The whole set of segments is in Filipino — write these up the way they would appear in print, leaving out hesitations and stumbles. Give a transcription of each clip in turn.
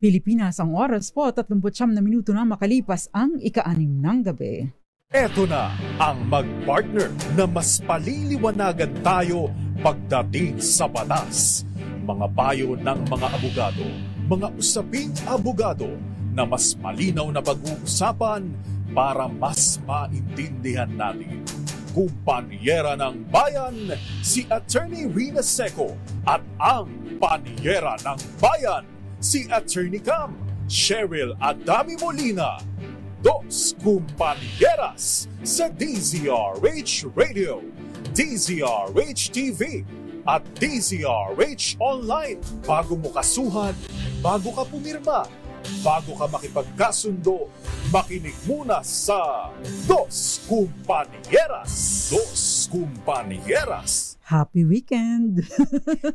Pilipinas, ang oras po, 39 na minuto na makalipas ang ika-6 ng gabi. Eto na ang mag-partner na mas paliliwanagan tayo pagdating sa batas. Mga payo ng mga abogado, mga usaping abogado na mas malinaw na pag-uusapan para mas maintindihan natin. Kumpanyera ng Bayan, si Attorney Rina Seco at ang Panyera ng Bayan, si Attorney Cam, Cheryl Adami Molina. Dos Kumpanieras sa DZRH Radio, DZRH TV at DZRH Online. Bago mo kasuhan, bago ka pumirma, bago ka makipagkasundo, makinig muna sa Dos Kumpanieras. Dos Kumpanieras. Happy weekend!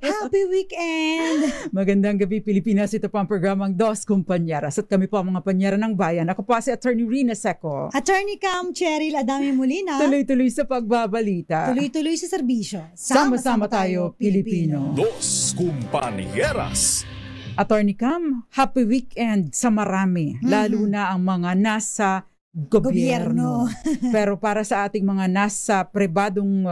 Happy weekend! Magandang gabi Pilipinas, ito po ang programang Dos Kumpanieras at kami po ang mga panyera ng bayan. Ako po si Attorney Rina Seco. Attorney Cam, Cheryl Adami Molina. Tuloy-tuloy sa pagbabalita. Tuloy-tuloy sa serbisyo. Sama-sama tayo, Pilipino. Dos Kumpanieras. Attorney Cam, happy weekend sa marami, lalo na ang mga nasa gobyerno. Pero para sa ating mga nasa pribadong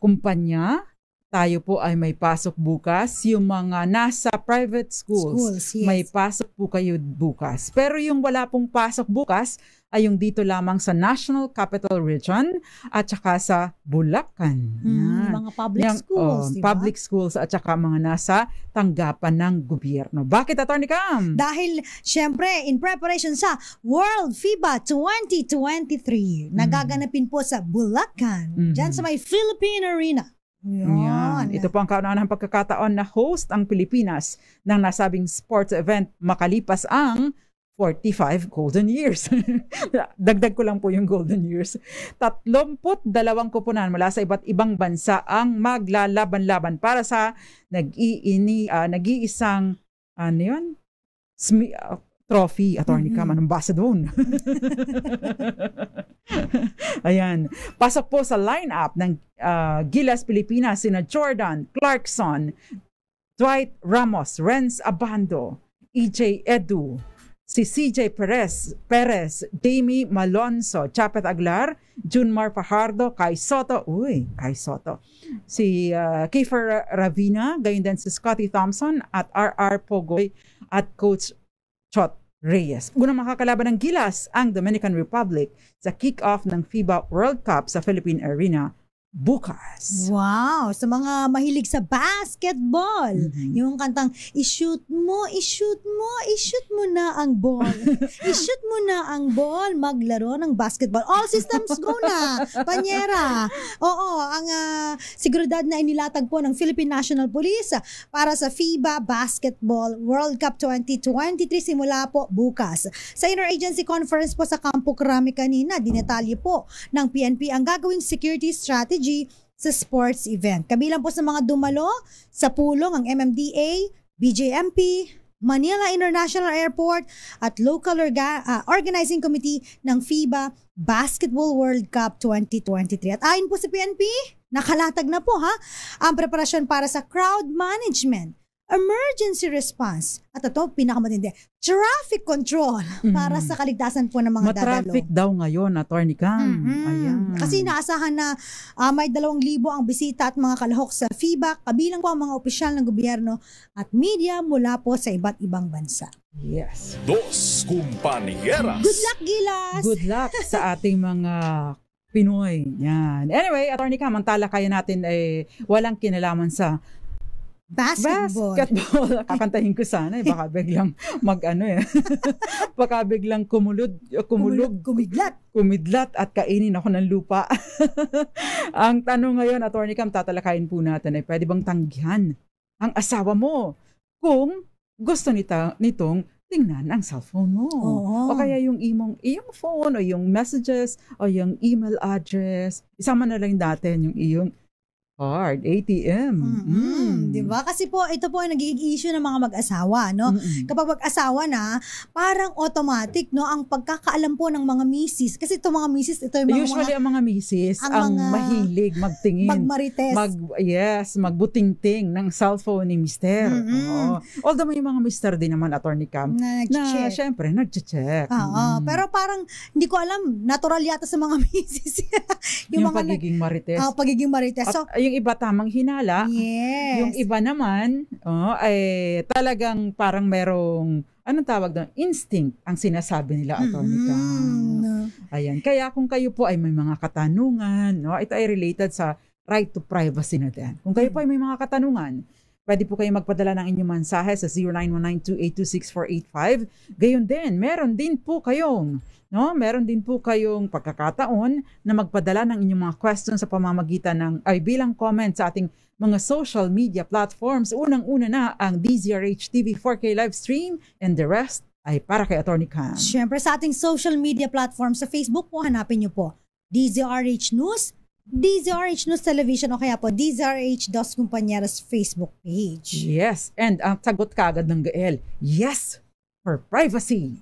kumpanya, tayo po ay may pasok bukas. Yung mga nasa private schools, yes. May pasok po kayo bukas. Pero yung wala pong pasok bukas ay yung dito lamang sa National Capital Region at saka sa Bulacan. Mga public schools, diba? Public schools at saka mga nasa tanggapan ng gobyerno. Bakit, Attorney Cam? Dahil, syempre, in preparation sa World FIBA 2023, nagaganapin po sa Bulacan, dyan sa may Philippine Arena. Yan. Ito po ang kauna-unahang pagkakataon na host ang Pilipinas ng nasabing sports event makalipas ang 45 golden years. Dagdag ko lang po yung golden years. 32 koponan mula sa iba't ibang bansa ang maglalaban-laban para sa nag-iisang trophy. Attorney Cam, anong basa doon? Ayan. Pasok po sa lineup ng Gilas Pilipinas sina Jordan Clarkson, Dwight Ramos, Renz Abando, EJ Edu, si CJ Perez, Jamie Malonzo, Chapet Aglar, Junmar Fajardo, Kai Soto, si Kiefer Ravina, gayon din si Scotty Thompson at RR Pogoy at Coach Chot Reyes. Unang makakalaban ng Gilas ang Dominican Republic sa kick-off ng FIBA World Cup sa Philippine Arena bukas. Wow! Sa mga mahilig sa basketball, yung kantang, i-shoot mo na ang ball. I-shoot mo na ang ball, maglaro ng basketball. All systems go na, Panyera. Oo, ang seguridad na inilatag po ng Philippine National Police para sa FIBA Basketball World Cup 2023 simula po bukas. Sa Interagency Conference po sa Campo Crame kanina, dinetalye po ng PNP ang gagawing security strategy sa sports event. Kabilang po sa mga dumalo sa pulong ang MMDA, BJMP, Manila International Airport at local organizing committee ng FIBA Basketball World Cup 2023. At ayon po sa PNP, nakalatag na po ang preparasyon para sa crowd management, emergency response, at ito, pinakamatindi, traffic control para sa kaligtasan po ng mga dadalo. Matraffic daw ngayon, Attorney Cam. Ayan. Kasi inaasahan na may 2,000 ang bisita at mga kalahok sa FIBA, kabilang po ang mga opisyal ng gobyerno at media mula po sa iba't ibang bansa. Yes. Dos Kumpanieras. Good luck, Gilas! Good luck sa ating mga Pinoy. Yan. Anyway, Attorney Cam, ang talakayan natin ay walang kinalaman sa basketball. Kakantahin ko sana baka biglang baka biglang kumidlat at kainin ako ng lupa. Ang tanong ngayon, Attorney Cam, tatalakayin po natin ay pwede bang tanggihan ang asawa mo kung gusto nitong tingnan ang cellphone mo. O kaya yung iyong phone o yung messages o yung email address. Isama na lang natin yung iyong card, ATM. Di ba? Kasi po, ito po ay nagiging issue ng mga mag-asawa, no? Kapag mag-asawa na, parang automatic, no? Ang pagkakaalam po ng mga misis, kasi ito mga misis, ito yung mga... Usually, ang mga misis, ang mahilig magtingin. Magmarites. Magbutingting ng cellphone ni mister. Although may mga mister din naman, Attorney Cam, na syempre, nag-check. Pero parang, hindi ko alam, natural yata sa mga misis. yung pagiging marites. Pagiging marites. So, yung iba tamang hinala. Yes. Yung iba naman, ay talagang parang merong, anong tawag doon? Instinct ang sinasabi nila, Attorney Cam. Ayan. Kaya kung kayo po ay may mga katanungan, no, ito ay related sa right to privacy na din. Kung kayo po ay may mga katanungan, pwede po kayo magpadala ng inyong mensahe sa 0919-282-6485. Gayon din, meron din po kayong pagkakataon na magpadala ng inyong mga questions sa pamamagitan ng bilang comment sa ating mga social media platforms. Unang-una na ang DZRH TV 4K live stream and the rest ay para kay Attorney Cam. Siyempre sa ating social media platforms sa Facebook po, hanapin niyo po DZRH News, DZRH News Television o kaya po DZRH Dos Compañeras Facebook page. Yes, and ang sagot kaagad ng Gael, yes, for privacy.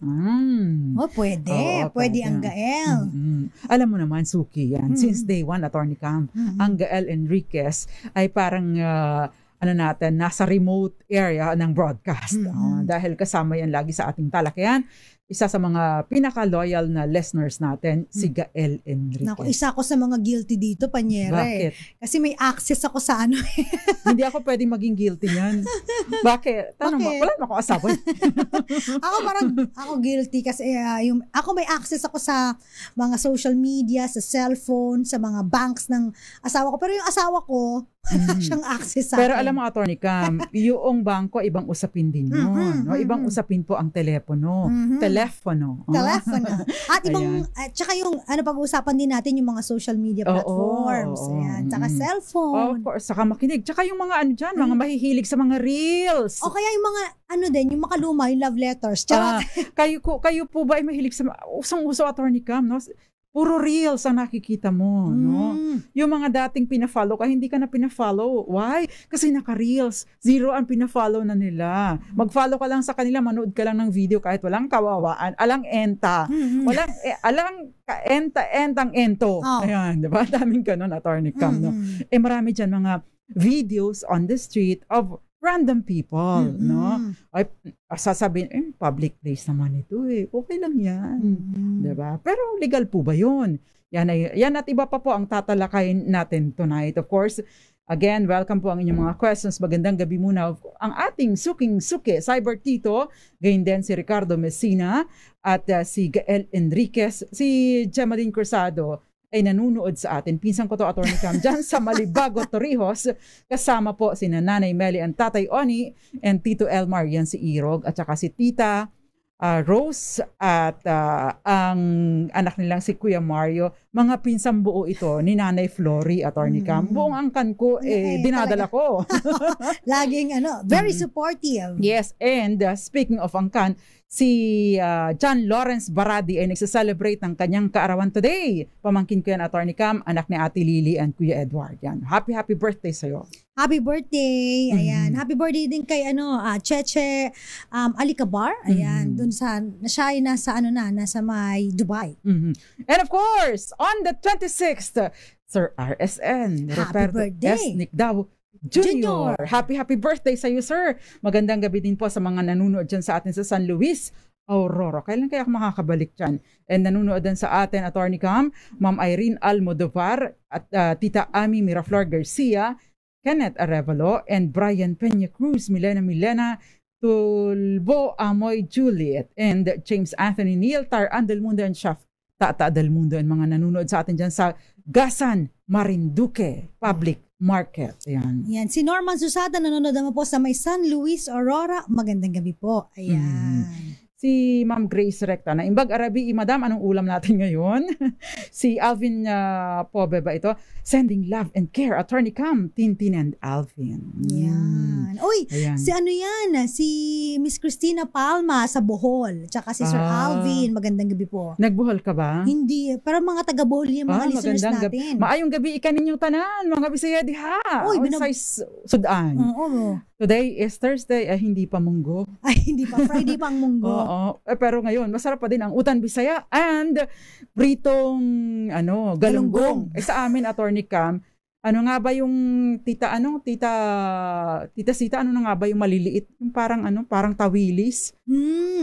Pwede. Pwede ang Gael. Alam mo naman, Suki, yan. Since day one, Attorney Cam, ang Gael Enriquez ay parang nasa remote area ng broadcast. Dahil kasama yan lagi sa ating talakayan. Isa sa mga pinaka-loyal na listeners natin, si Gael Enriquez. Naku, isa ako sa mga guilty dito, Panyera. Bakit? Kasi may access ako sa ano. Hindi ako pwedeng maging guilty niyan. Bakit? Tanong mo, wala naman ako asawa. ako guilty kasi ako may access ako sa mga social media, sa cellphone, sa mga banks ng asawa ko. Pero yung asawa ko, siyang access sa Pero akin. alam mo, Attorney Cam, yung bangko, ibang usapin din yun. Ibang usapin po ang telepono. Telepono. At ibang, tsaka yung, pag-uusapan din natin yung mga social media platforms. Ayan. Tsaka cellphone. Of course, saka makinig. Tsaka yung mga mga mahihilig sa mga reels. O kaya yung mga, yung makaluma, yung love letters. Kayo po ba ay mahilig sa, usong-uso, Attorney Cam, no? Puro reels ang nakikita mo, no? Yung mga dating pina-follow ka, hindi ka na pina-follow. Why? Kasi naka-reels. Zero ang pina-follow na nila. Mag-follow ka lang sa kanila, manood ka lang ng video kahit walang kawawaan, alang enta. Alang entang ento. Ayan, diba? Daming ganun, Attorney Cam, no? Marami dyan mga videos on the street of random people, no? Ay, sasabihin, public place naman ito okay lang yan. Diba? Pero legal po ba yun? Yan at iba pa po ang tatalakayin natin tonight. Of course, again, welcome po ang inyong mga questions. Magandang gabi muna. Ang ating suking-suki, Cyber Tito, gayon din si Ricardo Messina at si Gael Enriquez, si Gemadine Cruzado, ay nanunood sa atin. Pinsan ko to, Attorney Cam, dyan sa Malibago, Torrijos. Kasama po si Nanay Meli and Tatay Oni and Tito Elmar, yan si Irog. At saka si Tita Rose at ang anak nilang si Kuya Mario. Mga pinsang buo ito ni Nanay Flory, Attorney Cam. Buong angkan ko, dinadala ko. Laging very supportive. Yes, and speaking of angkan, si John Lawrence Baradi ay nagsa-celebrate ng kanyang kaarawan today. Pamangkin ko yan, Attorney Cam, anak ni Ate Lily and Kuya Edward. Yan. Happy birthday sa'yo. Happy birthday. Ayan. Happy birthday din kay Cheche Alicabar. Ayan. Doon siya ay nasa may Dubai. And of course, on the 26th, Sir RSN. Happy birthday. Nick Dao Junior. Happy birthday sa iyo, sir. Magandang gabi din po sa mga nanonood dyan sa atin sa San Luis, Aurora. Kailan kaya ako makakabalik dyan? And nanonood din sa atin, Attorney Cam, Ma'am Irene Almodovar at Tita Ami Miraflor Garcia, Kenneth Arevalo, and Brian Peña Cruz, Milena, Tulbo Amoy Juliet, and James Anthony Neal, Tar Andelmundo, and Chef Tata Delmundo, and mga nanonood sa atin dyan sa Gasan, Marinduque Public Market. Ayan. Yan. Si Norman Susada nanonood naman po sa may San Luis, Aurora. Magandang gabi po. Ayan. Si Ma'am Grace Recta na Imbag Arabi, Madam, anong ulam natin ngayon? Si Alvin Pobe ba ito? Sending love and care, Attorney Cam, Tintin and Alvin. Yan. Uy, Ayan. si ano yan? Si Miss Christina Palma sa Bohol. Tsaka si Sir Alvin. Magandang gabi po. Nagbuhol ka ba? Hindi. Pero mga taga-Bohol yung mga listeners magandang natin. Maayong gabi ikanin yung tanan, mga Bisaya diha. Uy, Sa Sudan. Oo. Today is Thursday, hindi pa munggo. Ay, hindi pa. Friday pang munggo. Oo. Pero ngayon, masarap pa din ang utan Bisaya and pritong galunggong. Sa amin, Attorney Cam, ano nga ba yung tita Sita, ano na nga ba yung maliliit? Yung parang tawilis.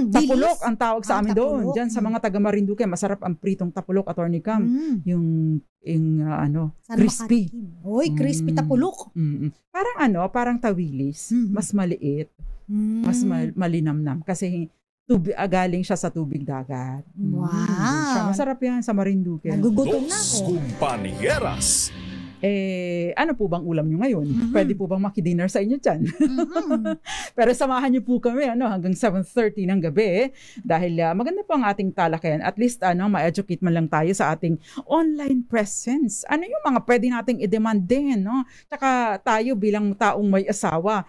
Tapulok ang tawag sa amin doon. Diyan sa mga taga Marinduque, masarap ang pritong tapulok, Attorney Cam. Yung crispy. Uy, crispy tapulok. Parang tawilis. Mas maliit. Mas malinamnam. Kasi galing siya sa tubig dagat. Wow. Masarap yan sa Marinduque. Nagugutom na Dos ako. Compañeras. Ano po bang ulam nyo ngayon? Pwede po bang makidinner sa inyo dyan? Pero samahan nyo po kami hanggang 7:30 ng gabi dahil maganda po ang ating talakayan. At least ma-educate man lang tayo sa ating online presence. Ano yung mga pwede nating i-demand din, no? Tsaka tayo bilang taong may asawa,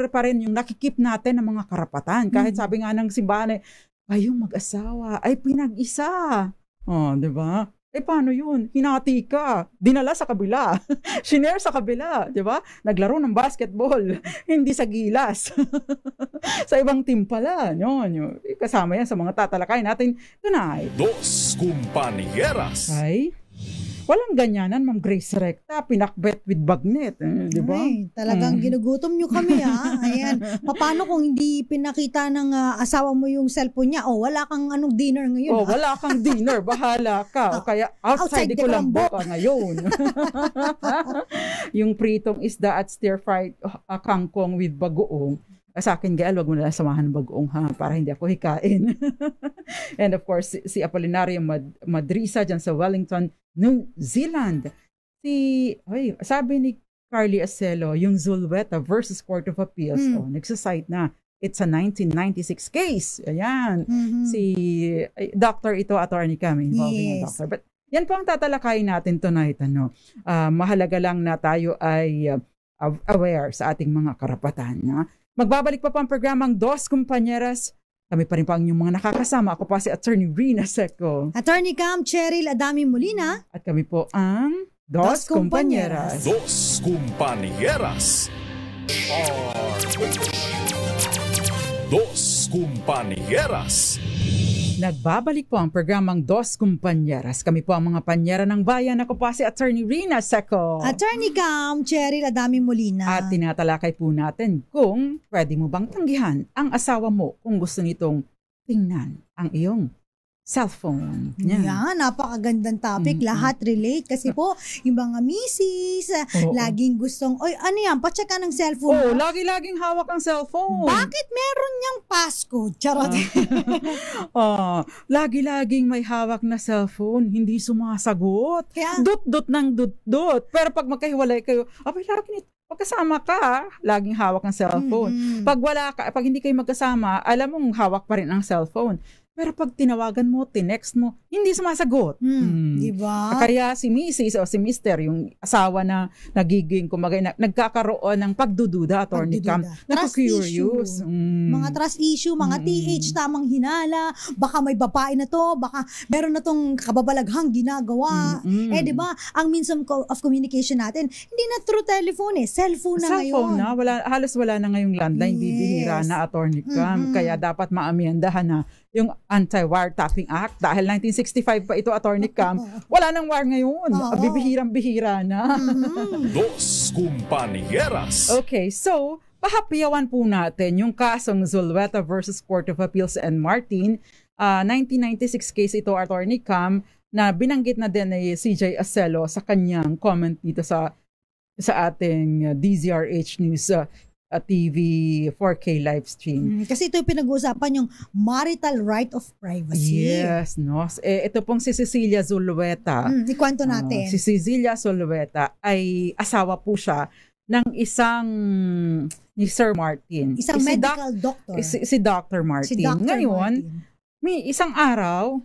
pa rin yung nakikip natin ng mga karapatan. Kahit sabi nga ng simbahan, kayong mag-asawa ay pinag-isa. Di ba? Paano yun? Hinati ka. Dinala sa kabila. Shinare sa kabila. Di ba? Naglaro ng basketball. Hindi sa gilas. Sa ibang team pala. Yun. Kasama yan sa mga tatalakay natin tonight. Dos Compañeras. Ay, walang ganyanan, Ma'am Grace Recta. Pinakbet with bagnet. Di ba? Ay, talagang ginugutom nyo kami ha. Ayan. Paano kung hindi pinakita ng asawa mo yung cellphone niya? Wala kang dinner ngayon. Wala kang dinner. Bahala ka. O kaya outside ko lang ka ngayon. Yung pritong isda at stir-fried kangkong with bagoong. Sa akin, Gael, wag mo na samahan ng bagoong para hindi ako hikain. And of course, si Apolinario Madrisa dyan sa Wellington, New Zealand. Sabi ni Carly Acelo, yung Zulweta versus Court of Appeals, nagsasite na. It's a 1996 case. Ayan. Si doctor ito, Attorney Cam, involving a doctor. But yan po ang tatalakayin natin tonight. Mahalaga lang na tayo ay aware sa ating mga karapatan. Magbabalik pa ang programang Dos Compañeras. Kami pa rin pa ang inyong mga nakakasama. Ako pa si Attorney Rina Seco. Attorney Cam Cheryl Adami Molina. At kami po ang Dos Compañeras. Dos Compañeras. Dos Compañeras. Nagbabalik po ang programang Dos Compañeras. Kami po ang mga panyera ng bayan. Ako pa si Attorney Rina Seco. Attorney Cam Cheryl Adami Molina. At tinatalakay po natin kung pwede mo bang tanggihan ang asawa mo kung gusto nitong tingnan ang iyong cellphone. Yan, napakagandang topic. Lahat relate. Kasi po, yung mga misis, laging gustong, ano yan, pacheck ka ng cellphone. Lagi-laging hawak ang cellphone. Bakit meron niyang passcode? Charot. Lagi-laging may hawak na cellphone, hindi sumasagot. Kaya, Dot-dot ng dot-dot. Pero pag magkahiwalay kayo, lagi pagkasama ka, laging hawak ang cellphone. Pag hindi kayo magkasama, alam mong hawak pa rin ang cellphone. Pero pag tinawagan mo, tinext mo, hindi sumasagot. Diba? Kaya si Mrs. o si Mr., yung asawa na nagiging, nagkakaroon ng pagdududa, Attorney Cam, naku-curious. Mga trust issue, mga TH, tamang hinala, baka may babae na to, baka meron na tong kababalaghang ginagawa. Diba, ang means of communication natin, hindi na through telephone cellphone na ngayon. Halos wala na ngayong landline, bibihira na, Attorney Cam. Kaya dapat maamyandahan na yung Anti-Wiretapping Act dahil 1965 pa ito, Attorney Cam. Wala nang war ngayon. Bibihirang-bihira na. Dos Compañeras. Okay, so pahapiyawan po natin yung kasong Zulweta versus Court of Appeals and Martin. 1996 case ito, Attorney Cam, na binanggit na din ni CJ Acelo sa kanyang comment dito sa ating DZRH News TV 4K live stream. Kasi ito yung pinag-uusapan yung marital right of privacy. Yes, no. Ito pong si Cecilia Zulweta. Ikwento natin. Si Cecilia Zulweta ay asawa po siya ng ni Sir Martin. Isang medical doctor. Si Dr. Martin. Si Dr. Ngayon, may isang araw,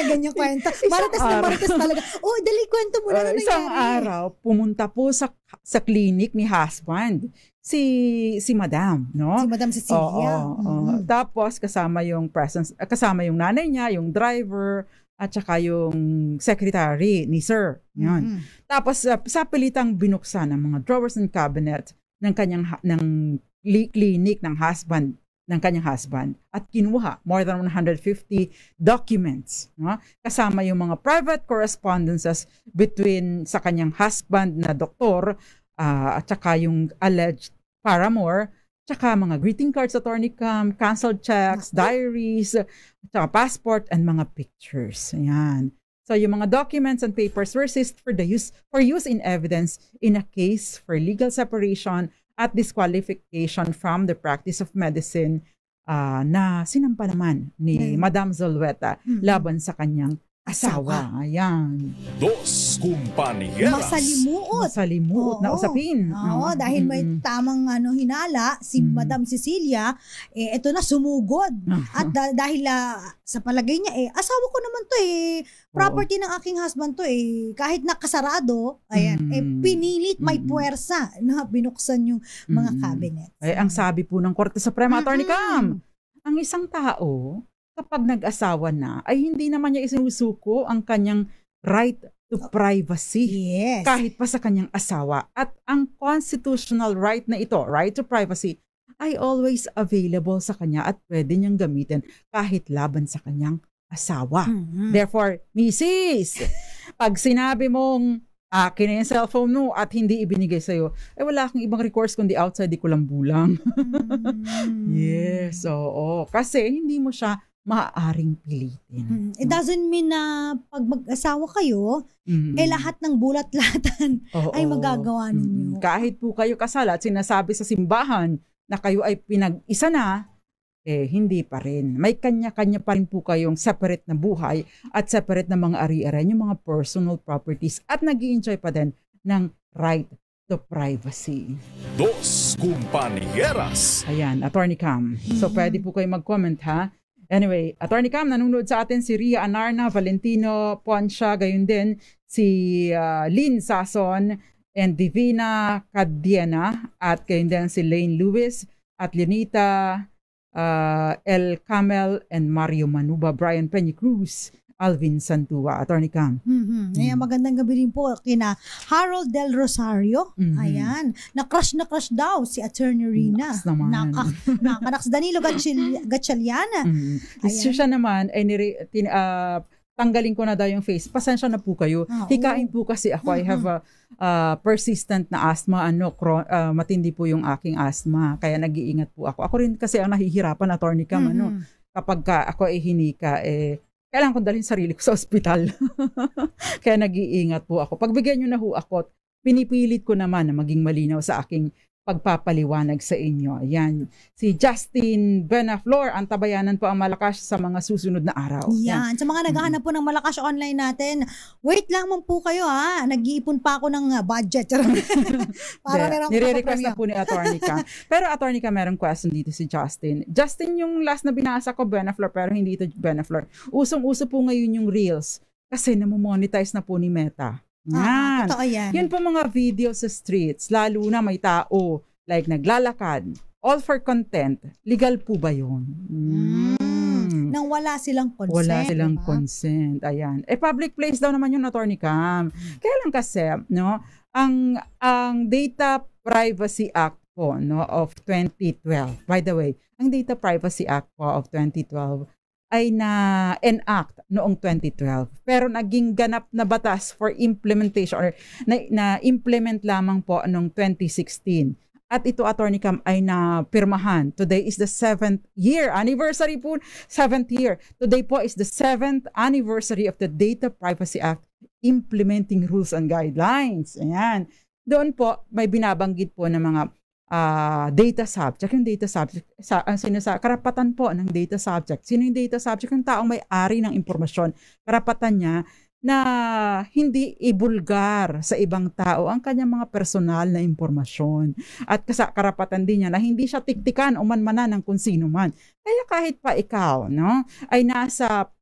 ganyan kwento. Marites talaga. Dali kwento mo na. Isang araw, pumunta po sa clinic ni husband, si Madam, no? Si Madam Cecilia. Oo. Tapos kasama yung kasama yung nanay niya, yung driver, at saka yung secretary ni Sir. Yan. Tapos sa pilitang binuksan ng mga drawers and cabinet ng clinic ng kanyang husband at kinuha more than 150 documents, no? Kasama yung mga private correspondences between sa kanyang husband na doktor at saka yung alleged paramour, tsaka mga greeting cards, attorney canceled checks, diaries, tsaka passport, and mga pictures. Ayan. So yung mga documents and papers were seized for use in evidence in a case for legal separation at disqualification from the practice of medicine na sinampa naman ni Madam Zulueta laban sa kanyang asawa. Ayan. Dos Compañeras. Masalimuot na usapin. Oo, dahil may tamang hinala si Madam Cecilia, ito na sumugod. At dahil sa palagay niya, asawa ko naman to property ng aking husband to kahit nakasarado, pinilit may puwersa na binuksan yung mga cabinet. Ang sabi po ng Korte Suprema, Attorney Cam, ang isang tao, kapag nag-asawa na, ay hindi naman niya isinusuko ang kanyang right to privacy. Yes. Kahit pa sa kanyang asawa. At ang constitutional right na ito, right to privacy, ay always available sa kanya at pwede niyang gamitin kahit laban sa kanyang asawa. Therefore, Mrs., pag sinabi mong akin na yung cellphone mo at hindi ibinigay sa'yo, wala kang ibang recourse kundi outside di kulambulang. Yes, oo. Kasi hindi mo siya maaaring pilitin. It doesn't mean na pag mag-asawa kayo, lahat ng bulat-latan ay magagawa ninyo. Kahit po kayo kasal at sinasabi sa simbahan na kayo ay pinag-isa na, hindi pa rin. May kanya-kanya pa rin po kayong separate na buhay at separate na mga ari-arian, yung mga personal properties at nag-i-enjoy pa din ng right to privacy. Dos Compañeras. Ayan, Attorney Cam. So pwede po kayo mag-comment ha. Anyway, Attorney Cam, nanonood sa atin si Ria Anarna, Valentino Poncia, gayon din si Lynn Sason and Divina Cadiena at gayon din si Lane Lewis at Lenita El Camel and Mario Manuba, Brian Peña Cruz, Alvin Santua, Attorney Cam. Ayan, magandang gabi rin po kina Harold Del Rosario. Ayan, na-crush daw si Attorney Rina. Nakaks Danilo Gatchaliana. Siya naman ay tanggalin ko na daw yung face. Pasensya na po kayo. Hikain po kasi ako. I have a persistent na asthma. Matindi po yung aking asthma. Kaya nag-iingat po ako. Ako rin kasi ang nahihirapan, Attorney Cam. Kapag ako ay hinika, kailangan ko dalhin sarili ko sa ospital. Kaya nag-iingat po ako. Pagbigyan nyo na ho ako, pinipilit ko naman na maging malinaw sa aking pagpapaliwanag sa inyo. Ayan. Si Justin Benaflor, ang tabayanan po ang malakas sa mga susunod na araw. Yan. Sa mga naghahanap po ng malakas online natin, wait lang mo po kayo ha. Nag-iipon pa ako ng budget. Para meron ko nire-request na po ni Attorney Cam. Pero Attorney Cam, merong question dito si Justin. Justin, yung last na binasa ko, Benaflor, pero hindi ito Benaflor. Usong-uso po ngayon yung Reels kasi namomonetize na po ni Meta. Yan. Totoo yan. Yun po mga video sa streets, lalo na may tao like naglalakad, all for content. Legal po ba yun? Nang wala silang consent. Wala silang consent. Ayan. Public place daw naman yun, Attorney Cam. Kaya lang kasi, no, ang Data Privacy Act po, no, of 2012. By the way, ang Data Privacy Act po of 2012 ay na-enact noong 2012. Pero naging ganap na batas for implementation or na-implement lamang po noong 2016. At ito, Attorney Cam, ay napirmahan. Today is the 7th year anniversary po. 7th year. Today po is the 7th anniversary of the Data Privacy Act implementing rules and guidelines. Ayan. Doon po, may binabanggit po ng mga data subject. Yung data subject, karapatan po ng data subject. Sino yung data subject? Yung taong may-ari ng impormasyon. Karapatan niya na hindi ibulgar sa ibang tao ang kanyang mga personal na impormasyon. At karapatan din niya na hindi siya tiktikan o manmanan ng kung sino man. Kaya kahit pa ikaw, no, ay nasa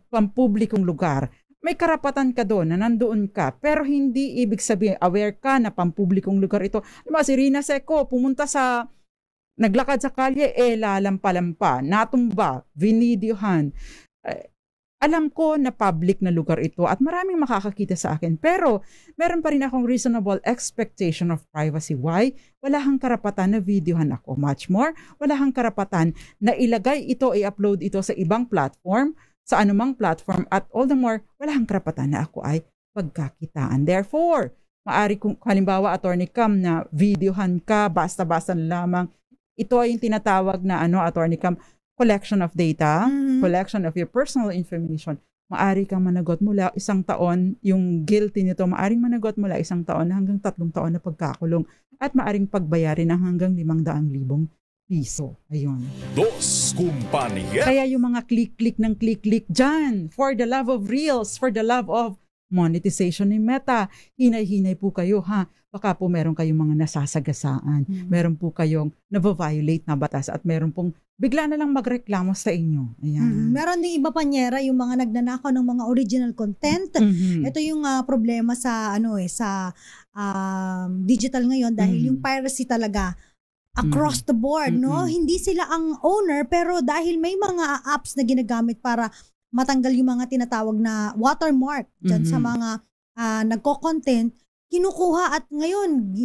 pampublikong lugar, may karapatan ka doon na nandoon ka, pero hindi ibig sabihin, aware ka na pampublikong lugar ito. Diba, si Rina Seco, pumunta naglakad sa kalye, lalampalampa, natumba, vinidyohan. Alam ko na public na lugar ito at maraming makakakita sa akin. Pero meron pa rin akong reasonable expectation of privacy. Why? Wala kang karapatan na videohan ako. Much more, wala kang karapatan na ilagay ito, i-upload ito sa ibang platform, sa anumang platform, at all the more, wala kang karapatan na ako ay pagkakitaan. Therefore, maari kung halimbawa, Attorney Cam, na videohan ka, basta-basta lamang, ito ay yung tinatawag na Attorney Cam, collection of data, collection of your personal information. Maari kang managot mula 1 taon, yung guilty nito, maaring managot mula 1 taon hanggang 3 taon na pagkakulong, at maaring pagbayarin ng hanggang 500,000 piso. Ayun. Dos Compañeras. Kaya yung mga click-click ng click-click dyan, for the love of Reels, for the love of monetization ni Meta, hinay-hinay po kayo ha. Baka po meron kayong mga nasasagasaan. Meron po kayong nabo-violate na batas at meron pong bigla na lang magreklamo sa inyo. Ayan. Meron ding iba panyera, yung mga nagnanakaw ng mga original content. Ito yung problema sa digital ngayon dahil yung piracy talaga across the board, no? Hindi sila ang owner, pero dahil may mga apps na ginagamit para matanggal yung mga tinatawag na watermark dyan sa mga nagko-content, kinukuha at ngayon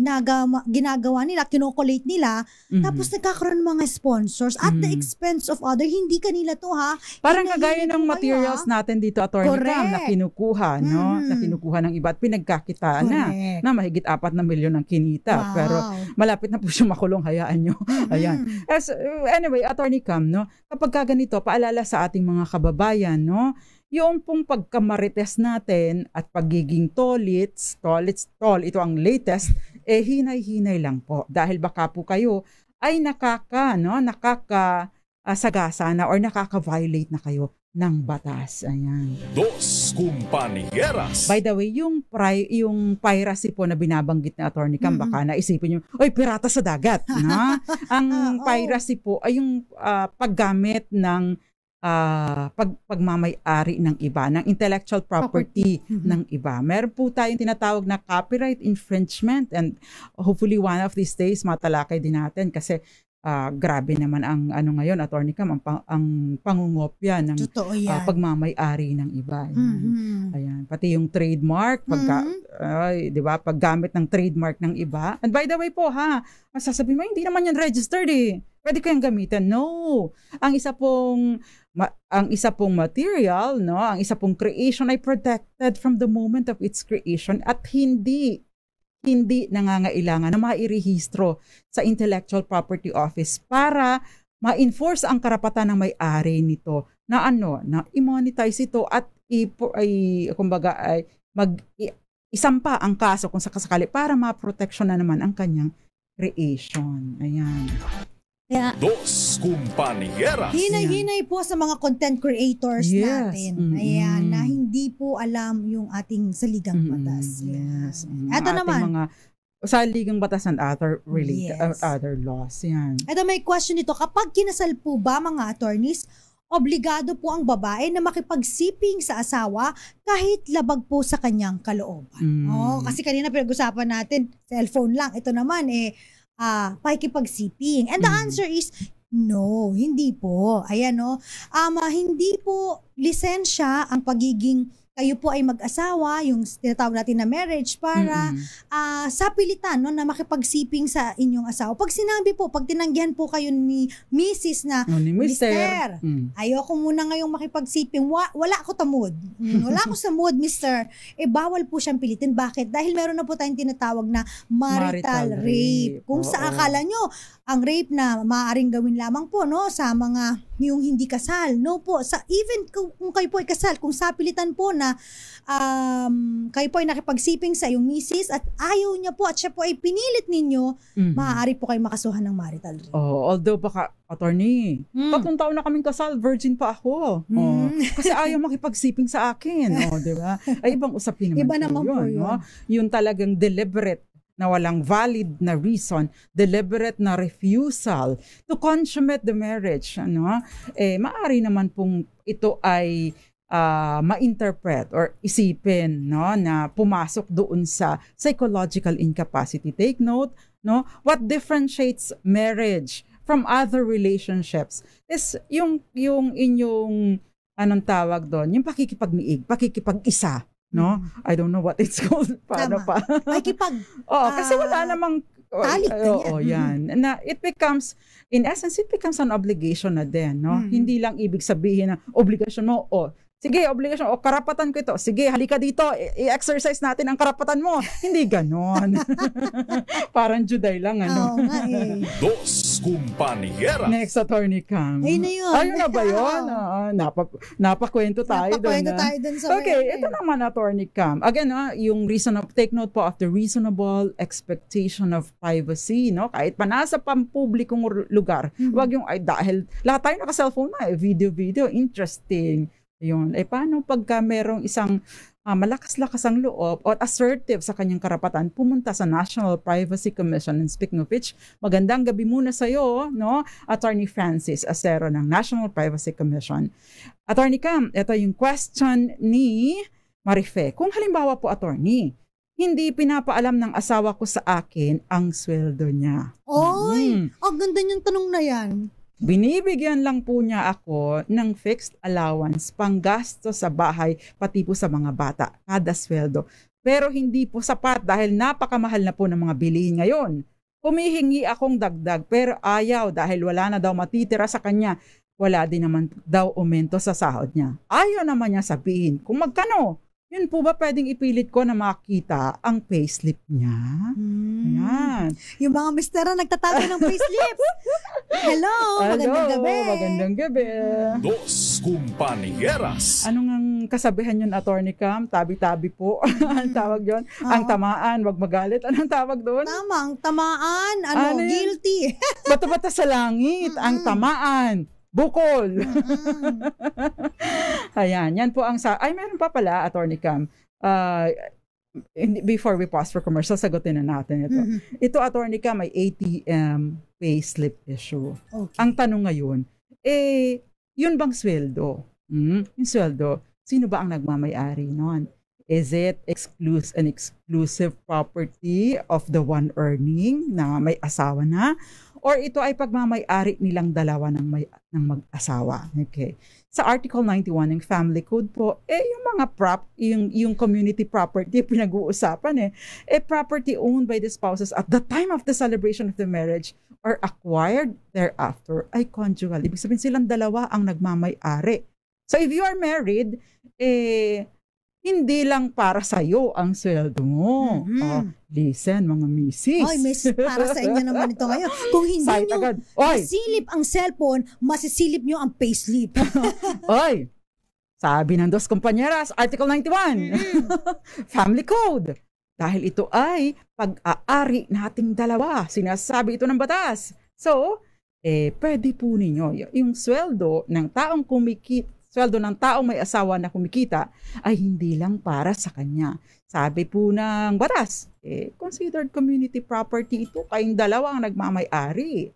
ginagawa nila, kinokolate nila, tapos nagkakaroon ng mga sponsors at the expense of other. Hindi kanila to ha. Parang kagaya ng materials natin dito, Attorney Cam, na kinukuha, no? Na kinukuha ng iba at pinagkakitaan na mahigit 4 na milyon ang kinita. Wow. Pero malapit na po siya makulong, hayaan nyo. Ayan. Anyway, Attorney Cam, no? Kapag ganito, paalala sa ating mga kababayan, no? Yung pong pagkamarites natin at pagiging tol, ito ang latest, hinay-hinay lang po. Dahil baka po kayo ay nakakasagasa na or nakaka-violate na kayo ng batas. Ayan. Dos Compañeras. By the way, yung piracy po na binabanggit na Attorney Cam, baka naisipin nyo, oy, pirata sa dagat. Na? Ang piracy po ay yung paggamit ng pagmamay-ari ng iba, ng intellectual property ng iba. Meron po tayong tinatawag na copyright infringement, and hopefully one of these days matalakay din natin kasi grabe naman ang ngayon, Attorney Cam, ang pangungopya ng pagmamay-ari ng iba. Ayan. Pati yung trademark, di ba, paggamit ng trademark ng iba. And by the way po masasabi mo, hindi naman yan registered pwede kayang gamitin. No. Ang isa pong material, no, ang isa pong creation ay protected from the moment of its creation at hindi nangangailangan na mairehistro sa Intellectual Property Office para ma-enforce ang karapatan ng may-ari nito na na i-monetize ito at isampa ang kaso kung sakasakali para ma-protection na naman ang kanyang creation. Ayan. Kaya, Dos Compañeras. hinay-hinay po sa mga content creators natin. Ayan, na hindi po alam yung ating saligang batas. Yes. Ito naman. Mga saligang batas and other related, other laws. Yan. Ito may question nito. Kapag kinasal po ba mga attorneys, obligado po ang babae na makipagsiping sa asawa kahit labag po sa kanyang kalooban. Kasi kanina pinag-usapan natin, cellphone lang. Ito naman pakikipagsiping. And the answer is no, hindi po. Ayan hindi po lisensya ang pagiging kayo po ay mag-asawa, yung tinatawag natin na marriage, para sa pilitan na makipagsiping sa inyong asawa. Pag sinabi po, pag tinanggihan po kayo ni Mrs. na, Mister, ayoko muna ngayong makipagsiping, wala ako tamod. Wala ako sa mood, Mister. Bawal po siyang pilitin. Bakit? Dahil meron na po tayong tinatawag na marital rape. Kung sa akala nyo, ang rape na maaaring gawin lamang po sa mga yung hindi kasal. No po. Even kung kayo po ay kasal, kung sa pilitan po na kayo po ay nakipagsiping sa iyong misis at ayaw niya po at siya po ay pinilit ninyo, maaari po kayo makasuhan ng marital rape. Although baka, Attorney, 3 taon na kaming kasal, virgin pa ako. Kasi ayaw makipagsiping sa akin. Di ba? Ay, ibang usapin naman. Iba naman po yun. Yung talagang deliberate na walang valid na reason, deliberate na refusal to consummate the marriage. Maaari naman pong ito ay ma-interpret or isipin, no, na pumasok doon sa psychological incapacity. Take note, no, what differentiates marriage from other relationships is yung inyong anong tawag doon, yung pakikipag-niig, pakikipag-isa, no? I don't know what it's called. Paano pa? Oo, kasi wala namang talik na yan. Na it becomes, in essence, it becomes an obligation na din, no? Hindi lang ibig sabihin na obligasyon mo, sige, obligasyon, karapatan ko ito. Sige, halika dito, i-exercise natin ang karapatan mo. Hindi ganon. Parang Juday lang, ano? Oo nga eh. Dos Compañeras. Next, Attorney Cam. Ayun na yun. Ayun na ba yun? Napakwento tayo doon. Napakwento tayo doon sa Okay, ito naman, Attorney Cam. Again, yung take note po of the reasonable expectation of privacy, no? Kahit pa nasa pampublikong lugar, wag yung, dahil lahat tayo naka-cellphone na, video, interesting. Yun. Paano pagka merong isang malakas-lakas ang loob o assertive sa kanyang karapatan, pumunta sa National Privacy Commission. And speaking of which, magandang gabi muna sa iyo, no? Attorney Francis Acero ng National Privacy Commission. Attorney Cam, ito yung question ni Marife. Kung halimbawa po, attorney, hindi pinapaalam ng asawa ko sa akin ang sweldo niya. Oy, ang ganda niyang tanong na yan. Binibigyan lang po niya ako ng fixed allowance, panggasto sa bahay, pati po sa mga bata, kada sweldo. Pero hindi po sapat dahil napakamahal na po ng mga bilihin ngayon. Humihingi akong dagdag pero ayaw dahil wala na daw matitira sa kanya. Wala din naman daw aumento sa sahod niya. Ayaw naman niya sabihin kung magkano. Yun po ba pwedeng ipilit ko na makita ang payslip niya? Ayan. Yung mga mister na nagtatago ng payslips. Hello, magandang gabi. Magandang gabi. Dos Compañeras. Anong ang kasabihan yun, Attorney Cam? Tabi-tabi po. Ang tawag yun. Ang tamaan, wag magalit. Anong tawag doon? Tama, ang tamaan, guilty. Bata-bata sa langit. Ang tamaan. Bukol. Ayan, yan po ang meron pa pala, Attorney Cam. Before we pause for commercial, sagutin na natin ito. Ito, Attorney Cam, may ATM payslip issue. Okay. Ang tanong ngayon, yun bang sweldo? Yung sweldo, sino ba ang nagmamay-ari nun? Is it an exclusive property of the one earning na may asawa na? Or ito ay pagmamay-ari nilang dalawa ng mag-asawa? Okay. Sa Article 91 ng Family Code po, yung mga yung community property pinag-uusapan property owned by the spouses at the time of the celebration of the marriage or acquired thereafter ay conjugal. Ibig sabihin silang dalawa ang nagmamay-ari. So if you are married, hindi lang para sa iyo ang sweldo mo. Listen, mga misis. Oy, miss, para sa inyo naman ito ngayon. Kung hindi nyo masilip ang cellphone, masisilip nyo ang payslip. Oy, sabi ng Dos Compañeras, Article 91, Family Code. Dahil ito ay pag-aari nating dalawa. Sinasabi ito ng batas. So, pwede po ninyo yung sweldo ng taong may asawa na kumikita ay hindi lang para sa kanya. Sabi po ng batas, considered community property ito, kayong dalawa ang nagmamay-ari.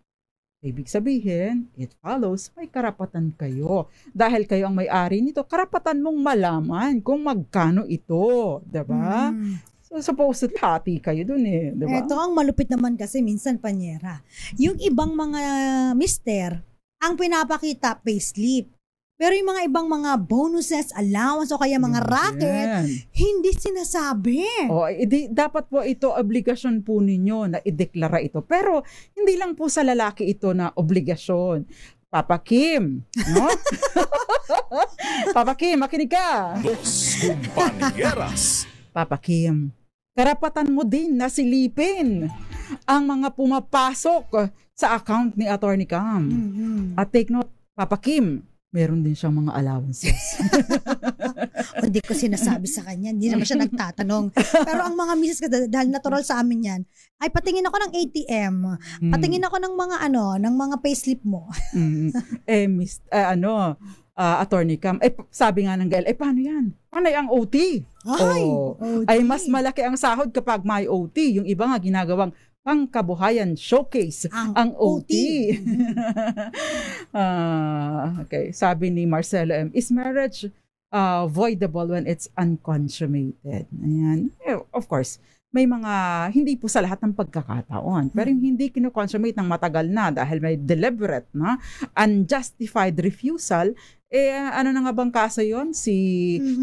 Ibig sabihin, it follows, may karapatan kayo. Dahil kayo ang may-ari nito, karapatan mong malaman kung magkano ito. Diba? So, supposedly, hati kayo dun diba? Ito ang malupit naman kasi minsan, Panyera. Yung ibang mga mister, ang pinapakita, payslip. Pero yung mga ibang mga bonuses, allowance o kaya mga racket, hindi sinasabi. Dapat po ito, obligasyon po ninyo na ideklara ito. Pero hindi lang po sa lalaki ito na obligasyon. Papa Kim, no? Papa Kim, makinig ka. Dos Compañeras. Papa Kim, karapatan mo din na silipin ang mga pumapasok sa account ni Attorney Cam. At take note, Papa Kim, meron din siyang mga allowances. Hindi ko sinasabi sa kanya, hindi naman siya nagtatanong. Pero ang mga misis, dahil natural sa amin yan, ay patingin ako ng ATM, patingin ako ng mga ng mga payslip mo. Attorney Cam, sabi nga ng Gael, paano yan? Paano ang OT? OT. Ay mas malaki ang sahod kapag may OT. Yung iba nga ginagawang pangkabuhayan showcase ang OT. Okay, sabi ni Marcelo M, is marriage voidable when it's unconsummated. Ayan. Of course, may mga hindi po sa lahat ng pagkakataon. Pero yung hindi kinoconsummate ng matagal na dahil may deliberate na unjustified refusal, ano na nga bang kaso yun? Si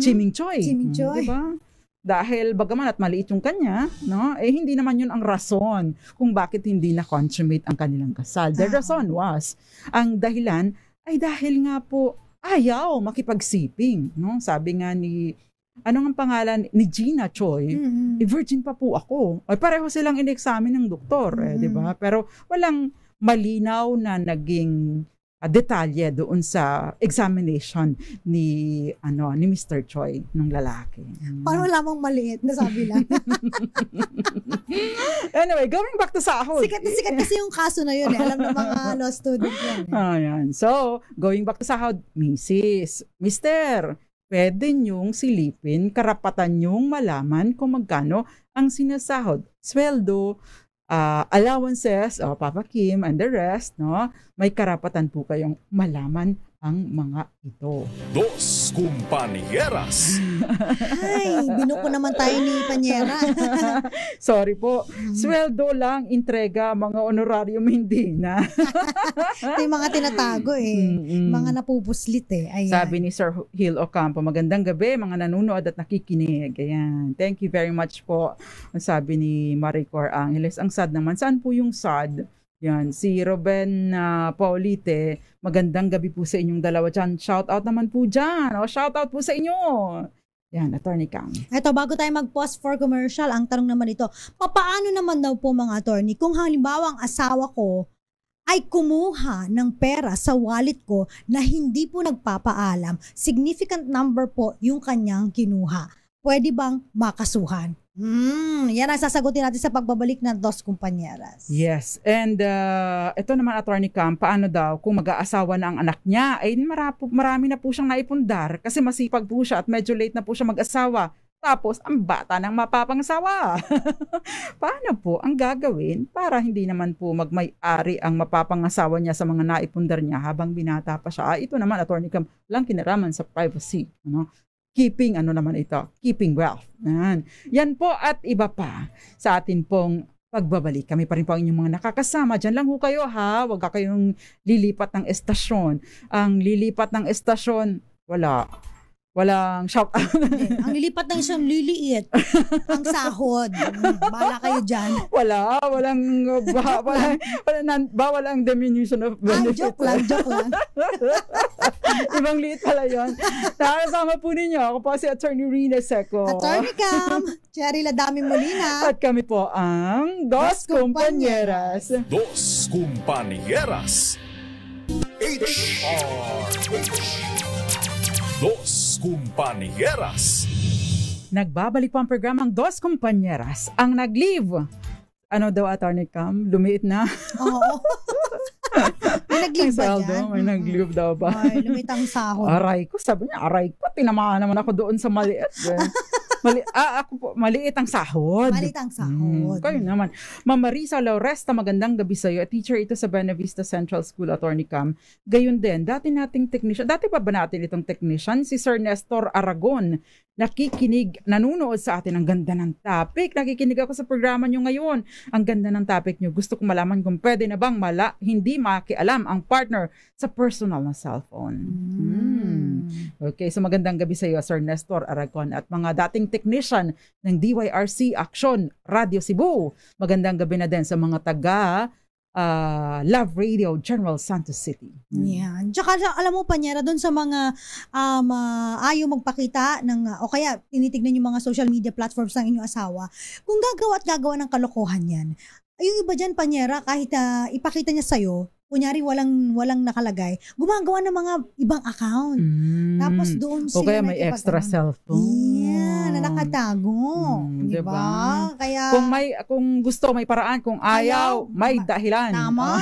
Chiming Choy. Chiming Choy. Diba? Dahil bagaman at maliit yung kanya, no? Hindi naman yun ang rason kung bakit hindi na-consummate ang kanilang kasal. The reason was, ang dahilan ay dahil nga po ayaw makipagsiping. No? Sabi nga ni ano ang pangalan ni Gina Choi, virgin pa po ako. Ay pareho silang in-examine ng doktor, di ba? Pero walang malinaw na naging detalye doon sa examination ni Mr. Choi ng lalaki. Paano lamang maliit, nasabi lang. Anyway, going back to sahod. Sikat na sikat kasi yung kaso na yun. Alam ng mga law student yan. Ayan. So, going back to sahod, Mrs. Mr., pwede nyong silipin, karapatan nyong malaman kung magkano ang sinasahod. Sweldo, allowances, Papa Kim and the rest, no? May karapatan po kayong malaman ang mga ito. Dos Compañeras. Ay, binuko naman tayo ni Panyera. Sorry po. Sweldo lang, entrega, mga honorarium hindi na. Ito yung mga tinatago Mga napupuslit Ayan. Sabi ni Sir Hill Ocampo, magandang gabi, mga nanonood at nakikinig. Ayan. Thank you very much po. Sabi ni Maricor Angeles, ang sad naman. Saan po yung sad? Yan, si Ruben Paulite, magandang gabi po sa inyong dalawa dyan. Shout out naman po dyan. Shout out po sa inyo. Yan, Attorney Cam. Ito, bago tayo mag-pause for commercial, ang tanong naman ito, papaano naman daw po mga attorney kung halimbawa ang asawa ko ay kumuha ng pera sa wallet ko na hindi po nagpapaalam, significant number po yung kanyang kinuha. Pwede bang makasuhan? Yan ang sasagutin natin sa pagbabalik ng Dos Compañeras. Yes. And ito naman, Attorney Cam, paano daw kung mag-aasawa na ang anak niya, ay marami na po siyang naipundar kasi masipag po siya at medyo late na po siya mag-asawa. Tapos, ang bata ng mapapangasawa. Paano po ang gagawin para hindi naman po magmay-ari ang mapapangasawa niya sa mga naipundar niya habang binata pa siya? Ito naman, Attorney Cam, lang kinaraman sa privacy. Keeping keeping wealth. Yan po at iba pa sa atin pong pagbabalik. Kami pa rin po ang inyong mga nakakasama. Diyan lang ho kayo ha. Huwag ka kayong lilipat ng estasyon. Ang lilipat ng estasyon, walang shout out. Ang lilipat ng isang liliit. Ang sahod. Bala kayo dyan. Walang diminution of benefit. Joke lang. Ibang liit pala yun. Nakakasama po ninyo. Ako po si Attorney Rina Seco. Attorney Cam. Cherry Ladami Molina. At kami po ang Dos Compañeras. Dos Compañeras. Dos Compañeras. Nagbabalik po ang programang Dos Compañeras. Ang nag-leave. Ano daw, Attorney Cam? Lumiit na? Oo. May nag-leave ba dyan? May nag-leave daw ba? Ay, lumit ang sahod. Aray ko, sabi niya, tinamaan naman ako doon sa maliit. Ako po, maliit ang sahod. Maliit ang sahod. Kayo naman. Ma'am Marisa Lauresta, magandang gabi sa iyo. Teacher ito sa Buena Vista Central School, Attorney Cam. Gayun din, dati pa ba natin itong technician? Si Sir Nestor Aragon, nakikinig, nanunood sa atin. Ang ganda ng topic. Nakikinig ako sa programa nyo ngayon. Ang ganda ng topic nyo. Gusto kong malaman kung pwede na bang hindi makialam ang partner sa personal na cellphone. Okay, so magandang gabi sa iyo, Sir Nestor Aragon, at mga dating technician ng DYRC Action Radio Cebu. Magandang gabi na din sa mga taga Love Radio General Santos City. Yan. Tsaka alam mo, Panyera, doon sa mga ayaw magpakita ng, o kaya tinitignan yung mga social media platforms ng inyong asawa, kung gagawa ng kalokohan yan, yung iba dyan, Panyera, kahit ipakita niya sa'yo, kunyari walang nakalagay, gumagawa ng mga ibang account. Tapos doon sila o kaya may extra cellphone. Yeah, na nakatago. Diba? Kaya kung gusto may paraan, kung ayaw may dahilan. Tama.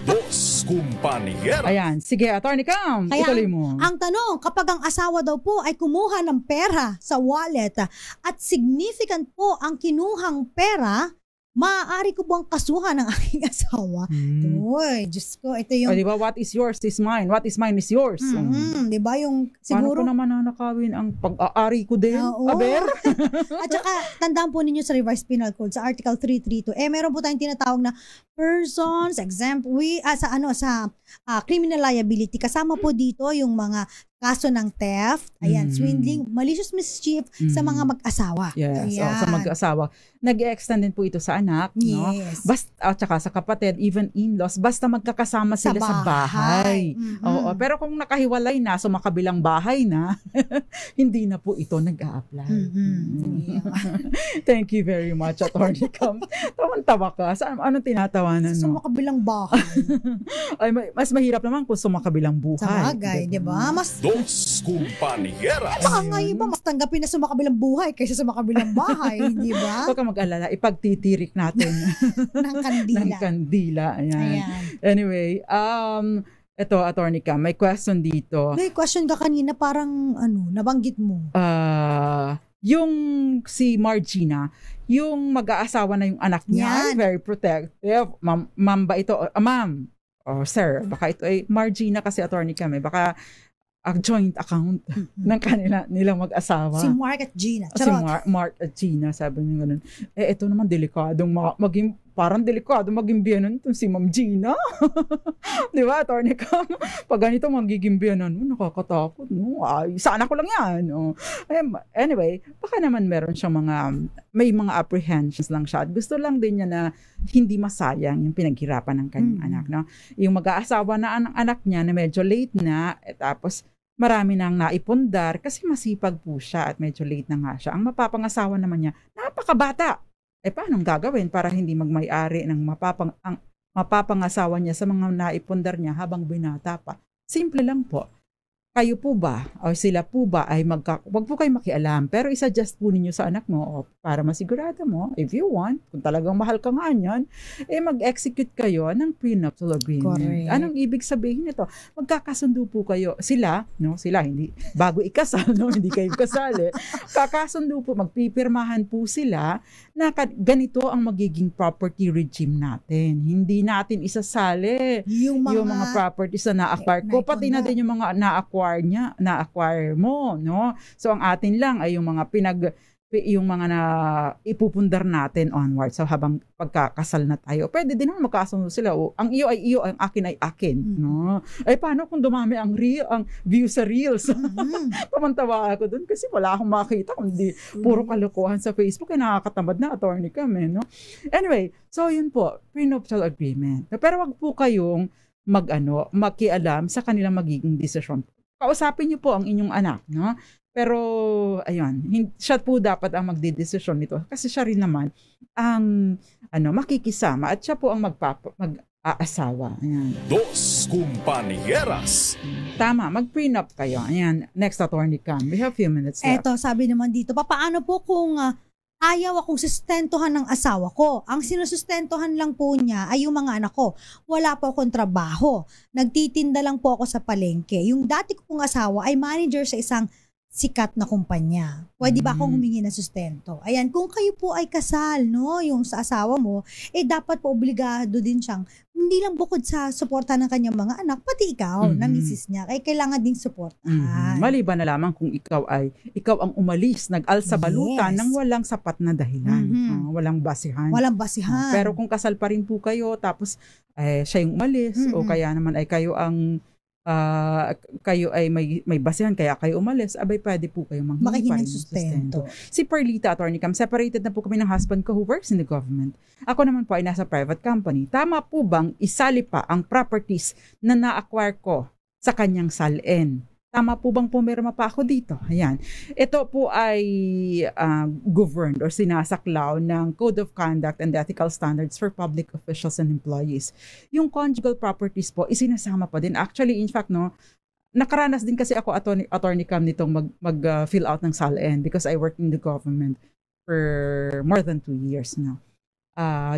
Dos Compañeras. Ayan, sige, Attorney Cam, ituloy mo. Ang tanong, kapag ang asawa daw po ay kumuha ng pera sa wallet at significant po ang kinuhang pera, maaari ko bang kasuhan ng aking asawa? Uy, Diyos ko, ito yung... O, diba, what is yours is mine. What is mine is yours. Di ba yung Paano siguro... ko naman nanakawin ang pag-aari ko din? Oo. Aber? At saka, tandaan po ninyo sa Revised Penal Code, sa Article 332, meron po tayong tinatawag na persons exempt, sa criminal liability. Kasama po dito yung mga kaso ng theft, swindling, malicious mischief sa mga mag-asawa. Yes, Ayan. sa mag-asawa. Nag-extend din po ito sa anak, no? Yes. At saka sa kapatid, even in-laws, basta magkakasama sila sa bahay. Oo, pero kung nakahiwalay na, makabilang bahay na, hindi na po ito nag-a-apply. Thank you very much, Attorney Cam. Tawan-tawa ka. Anong tinatawanan Sa mo? makabilang bahay. Ay, mas mahirap naman kung sumakabilang buhay. Sa bagay, di ba? Mas Dos Compañeras. baka nga iba, mas tanggapin na sa makabilang buhay kaysa sa makabilang bahay, di ba? Huwag ka mag-alala, ipagtitirik natin Ng kandila. ng kandila. Ayan. Ayan. Anyway, ito, Attorney Cam, may question dito. May question ka kanina, parang nabanggit mo. Yung si Margina, yung mag-aasawa na yung anak niya, Yan. very protective. Ma'am ba ito? Ma'am, or sir, baka ito ay Margina kasi Attorney Cam, baka a joint account ng nilang mag-asawa. Si Mark at Gina. Si Charot. Mark at Gina, sabi niya ganun. Ito naman delikadong maging, parang delikado maging biyanan itong si Ma'am Gina. Di ba, Attorney Cam? Pag ganito magiging biyanan mo, nakakatakot. No? Ay, sana ko lang yan. Oh. Anyway, baka naman meron siyang may mga apprehensions lang siya. At gusto lang din niya na hindi masayang yung pinaghirapan ng kanyang anak. No? Yung mag-aasawa na ang anak niya na medyo late na, tapos marami nang naipundar kasi masipag po siya at medyo late na nga siya. Ang mapapangasawa naman niya, napakabata. Paano gagawin para hindi magmay-ari ng mapapangasawa niya sa mga naipundar niya habang binata pa? Simple lang po. Kayo po ba o sila po ba ay wag po kayo makialam, pero isa-adjust po ninyo sa anak mo para masigurado mo, if you want, kung talagang mahal ka nga niyan, mag-execute kayo ng prenuptial agreement. Correct. Anong ibig sabihin nito? Magkakasundo po kayo, sila, hindi, bago ikasal, hindi kayo kasali, kakasundo po, magpipirmahan po sila na ganito ang magiging property regime natin. Hindi natin isasali yung mga properties na na-acquire ko, pati na din yung mga na-acquire mo, no? So ang atin lang ay yung mga na ipupundar natin onward. So habang pagkakasal na tayo, pwede din naman magkasundo sila. Ang iyo ay iyo, ang akin ay akin, no? Paano kung dumami ang view sa reels? Pamantawa ako dun kasi wala akong makita kundi puro kalokohan sa Facebook, nakakatamad na, Attorney Cam, no? Anyway, so yun po, prenuptial agreement. Pero wag po kayong makialam sa kanilang magiging desisyon. Kausapin niyo po ang inyong anak, no? Pero, ayun, siya po dapat ang magdidesisyon nito. Kasi siya rin naman ang, makikisama at siya po ang mag-aasawa. Ayan. Dos Compañeras. Tama, mag-prenup kayo. Ayan, next, Attorney Cam. We have few minutes left. Eto, sabi naman dito, paano po kung ayaw akong sustentuhan ng asawa ko? Ang sinusustentuhan lang po niya ay yung mga anak ko. Wala po akong trabaho. Nagtitinda lang po ako sa palengke. Yung dati ko pong asawa ay manager sa isang sikat na kumpanya. Pwede ba akong humingi ng sustento? Ayan, kung kayo po ay kasal, no, yung sa asawa mo, dapat po obligado din siyang, hindi lang bukod sa suporta ng kanyang mga anak, pati ikaw, na misis niya, kaya kailangan ding suportahan. Maliban na lamang kung ikaw ang umalis, nag-alsa balutan ng walang sapat na dahilan. Walang basihan. Walang basihan. Pero kung kasal pa rin po kayo, tapos siya yung umalis, o kaya naman ay kayo ay may basihan kaya kayo umalis, pwede po kayo manghingi pa rin ng sustento. Si Perlita, Attorney Cam, separated na po kami ng husband ko who works in the government. Ako naman po ay nasa private company. Tama po bang isali pa ang properties na na-acquire ko sa kanyang salin? Tama po bang pumirma pa ako dito? Ayan. Ito po ay governed or sinasaklaw ng Code of Conduct and Ethical Standards for Public Officials and Employees. Yung conjugal properties po, isinasama pa din. Actually, in fact, nakaranas din kasi ako, Attorney Cam, nitong mag-fill out ng SALN because I work in the government for more than 2 years now.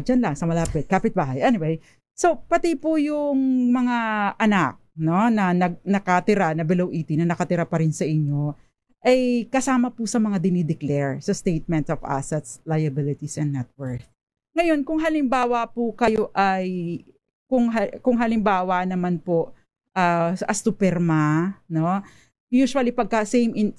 Diyan lang, sa malapit, kapitbahay. Anyway, so pati po yung mga anak, no, na nakatira na below 18 na nakatira pa rin sa inyo ay kasama po sa mga dinideclare sa statement of assets, liabilities, and net worth. Ngayon, kung halimbawa po kayo ay, kung halimbawa naman po, as to perma, no? Usually pagka same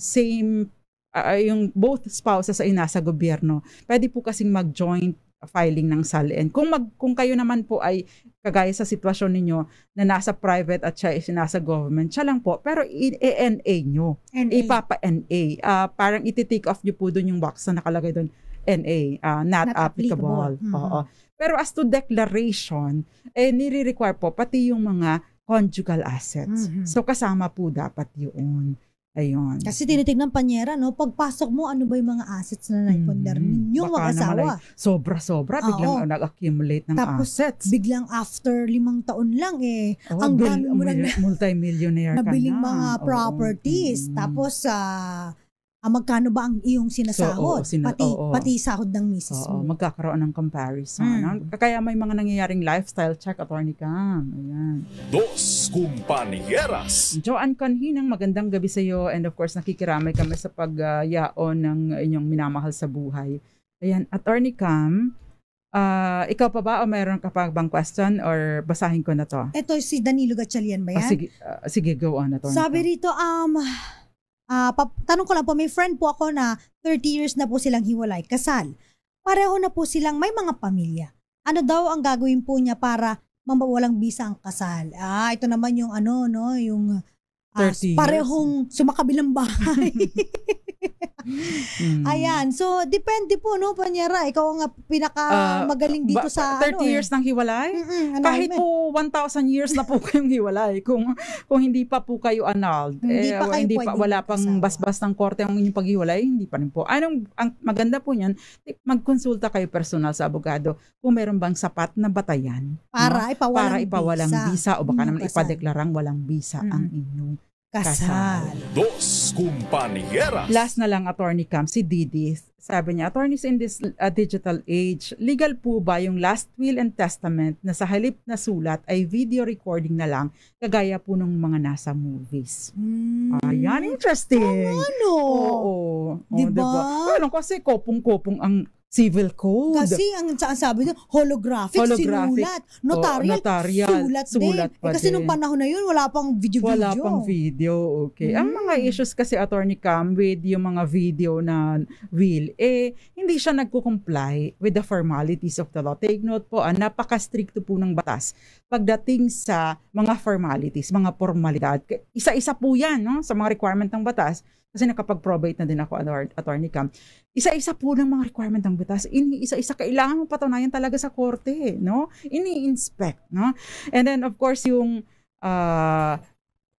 yung both spouses ay nasa gobyerno, pwede po kasing mag-joint filing ng SALN. Kung kayo naman po ay kagaya sa sitwasyon ninyo na nasa private at siya is nasa government, siya lang po, pero i-NA nyo. Ipapa-NA. Parang iti-take off nyo po doon yung box na nakalagay doon, NA, not applicable. Oo. Pero as to declaration, nire-require po pati yung mga conjugal assets. So kasama po dapat yun. Ayun. Kasi tinitignan panyera, no? Pagpasok mo, ano ba yung mga assets na naipundar ninyong mag-asawa? Sobra-sobra, biglang nag-accumulate ng tapos, assets. Biglang after 5 taon lang, ang dami mo lang multi-millionaire ka na. Nabiling mga properties. Tapos, magkano ba ang iyong sinasahod? Pati sahod ng misis mo. Magkakaroon ng comparison. Kaya may mga nangyayaring lifestyle check, Attorney Cam. Ayan. Dos Kumpanieras. Joanne Conhinang, magandang gabi sa iyo. And of course, nakikiramay kami sa pagyaon ng inyong minamahal sa buhay. Ayan, Attorney Cam, ikaw pa ba o mayroon ka pa bang question or basahin ko na to? Ito si Danilo Gatchalian ba yan? Sige, go on, Attorney Sabi Cam. rito, tanong ko lang po, may friend po ako na 30 years na po silang hiwalay, kasal. Pareho na po silang may mga pamilya. Ano daw ang gagawin po niya para mawalang bisa ang kasal? Ito naman yung yung 30 parehong sumakabilang bahay. Ayan, so depende po, no, Panyera, ikaw ang pinaka-magaling dito sa 30 years nang hiwalay? Kahit po 1,000 years na po kayong hiwalay, kung hindi pa po kayo annulled, wala pang basbas ng korte ang inyong paghiwalay, hindi pa rin po. Ang maganda po niyan, magkonsulta kayo personal sa abogado kung meron bang sapat na batayan para ipawalang bisa o baka naman ipadeklarang walang bisa ang inyong kasal. Dos Kumpanieras. Last na lang, Attorney Cam, si Didi. Sabi niya, attorneys in this digital age, legal po ba yung last will and testament na sa halip na sulat ay video recording na lang, kagaya po ng mga nasa movies? Ayan, interesting. Oo. Diba? Kasi kopong-kopong ang civil code. Kasi ang sabi nyo, holographic, sinulat. Notarial, sulat din. Kasi nung panahon na yun, wala pang video. Wala pang video, okay. Ang mga issues kasi, Attorney Cam, with yung mga video na will, hindi siya nagko-comply with the formalities of the law. Take note po, napaka-stricto po ng batas pagdating sa mga formalities, mga formalidad. Isa-isa po yan, no, sa mga requirement ng batas. Kasi nakapag-probate na din ako, Attorney Cam. Isa-isa po ng mga requirement ng batas. Isa-isa kailangan mo patunayan talaga sa korte, no? Ini-inspect, no? And then, of course, yung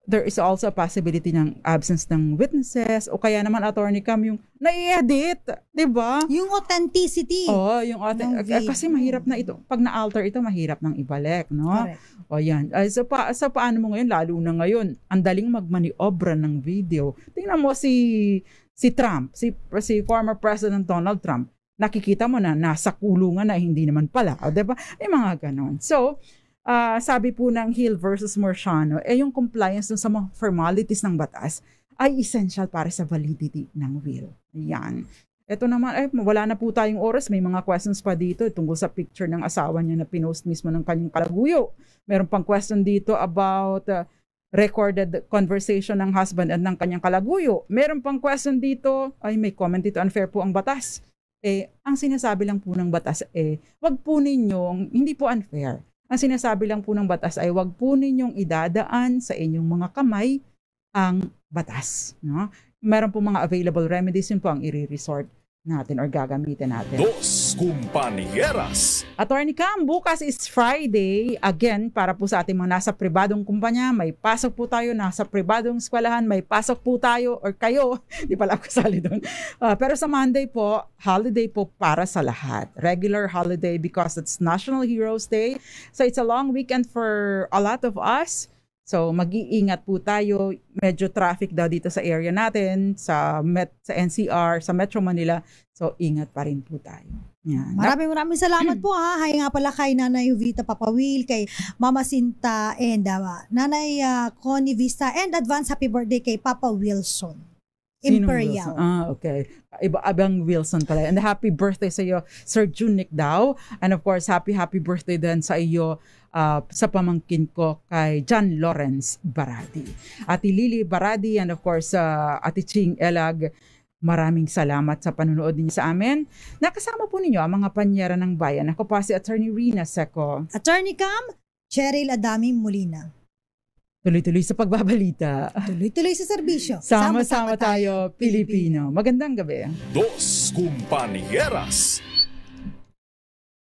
there is also a possibility ng absence ng witnesses o kaya naman, Attorney Cam, yung na-edit, di ba? Yung authenticity. Yung kasi mahirap na ito. Pag na-alter ito, mahirap nang ibalik, no? Correct. Yan. So paano mo ngayon, lalo na ngayon, ang daling magmaniobra ng video. Tingnan mo si Trump, si former President Donald Trump. Nakikita mo na nasa kulungan na hindi naman pala. O, diba? Mga ganon. So, sabi po ng Hill versus Marciano, yung compliance sa mga formalities ng batas ay essential para sa validity ng will. Ayan. Ito naman, wala na po tayong oras. May mga questions pa dito tungkol sa picture ng asawa niya na pinost mismo ng kanyang kalaguyo. Meron pang question dito about recorded conversation ng husband at ng kanyang kalaguyo. Meron pang question dito, may comment dito, unfair po ang batas. Ang sinasabi lang po ng batas, wag po ninyong, hindi po unfair. Ang sinasabi lang po ng batas ay wag po ninyong idadaan sa inyong mga kamay ang batas. No? Meron po mga available remedies, yun po ang i-resort natin or gagamitin natin. Dos Kumpanieras. Attorney Cam, bukas is Friday. Again, para po sa ating mga nasa pribadong kumpanya, may pasok po tayo, nasa pribadong eskwelahan, may pasok po tayo or kayo, di pala ako kasali doon. Pero sa Monday po, holiday po para sa lahat. Regular holiday because it's National Heroes Day. So it's a long weekend for a lot of us. So mag-iingat po tayo. Medyo traffic daw dito sa area natin, sa NCR, sa Metro Manila. So ingat pa rin po tayo. Yan. Maraming salamat po ha. Hay nga pala kay Nanay Jovita Papawil, kay Mama Sinta, and Nanay Connie Vista, and advance happy birthday kay Papa Wilson. Sinong Imperial. Wilson? Okay. Abang Wilson pala. And happy birthday sa iyo, Sir Junic daw. And of course, happy birthday din sa iyo sa pamangkin ko kay John Lawrence Baradi. Ate Lily Baradi and of course, Ate Ching Elag, maraming salamat sa panonood ninyo sa amin. Nakasama po ninyo ang mga panyera ng bayan. Ako pa si Attorney Rina Seco. Attorney Cam, Cheryl Adami Molina. Tuloy-tuloy sa pagbabalita. Tuloy-tuloy sa serbisyo. Sama-sama tayo, Pilipino. Magandang gabi. Dos Compañeras.